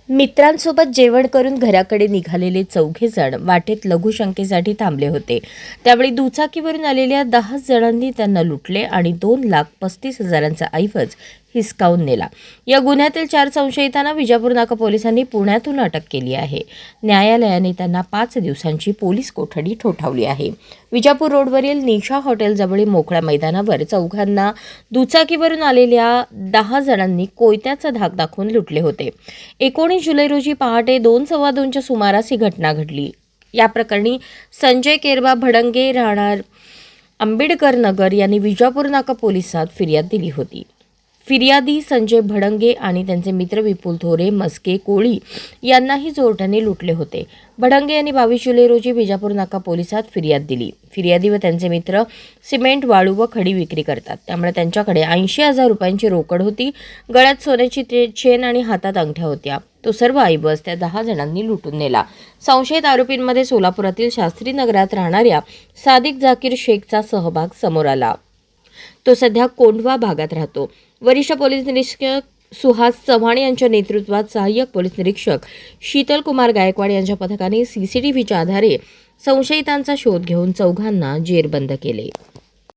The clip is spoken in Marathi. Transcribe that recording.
मित्रांसोबत जेवण करून घराकडे निघालेले चौघे जण वाटेत लघुशंकेसाठी थांबले होते. त्यावेळी दुचाकीवरून आलेल्या 10 जणांनी त्यांना लुटले आणि 2,35,000चा ऐवज हिसकावून नेला. या गुन्ह्यातील 4 संशयितांना विजापूर नाका पोलिसांनी पुण्यातून अटक केली आहे. न्यायालयाने त्यांना 5 दिवसांची पोलीस कोठडी ठोठावली आहे. विजापूर रोडवरील निशा हॉटेलजवळील मोकळ्या मैदानावर चौघांना दुचाकीवरून आलेल्या 10 जणांनी कोयत्याचा धाक दाखवून लुटले होते. 19 जुलै रोजी पहाटे 2:15च्या सुमारास ही घटना घडली. या प्रकरणी संजय केरबा भडंगे राहणार आंबेडकर नगर यांनी विजापूर नाका पोलिसात फिर्याद दिली होती. फिर्यादी संजय भडंगे आणि त्यांचे मित्र विपुल थोरे मस्के कोळी यांनाही चोरट्यांनी लुटले होते. भडंगे यांनी 22 जुलै रोजी विजापूर नाका पोलिसात फिर्याद दिली. फिर्यादी व त्यांचे मित्र सिमेंट, वाळू व खडी विक्री करतात. त्यामुळे त्यांच्याकडे 80,000 रुपयांची रोकड होती. गळ्यात सोन्याची चेन आणि हातात अंगठ्या होत्या. तो सर्व ऐवज त्या 10 जणांनी लुटून नेला. संशयित आरोपींमध्ये सोलापुरातील शास्त्री नगरात राहणाऱ्या सादिक जाकीर शेखचा सहभाग समोर आला. तो सध्या कोंढवा भागात राहतो. वरिष्ठ पोलीस निरीक्षक सुहास चव्हाण यांच्या नेतृत्वात सहाय्यक पोलीस निरीक्षक शीतल कुमार गायकवाड यांच्या पथकाने CCTVच्या आधारे संशयितांचा शोध घेऊन चौघांना जेरबंद केले.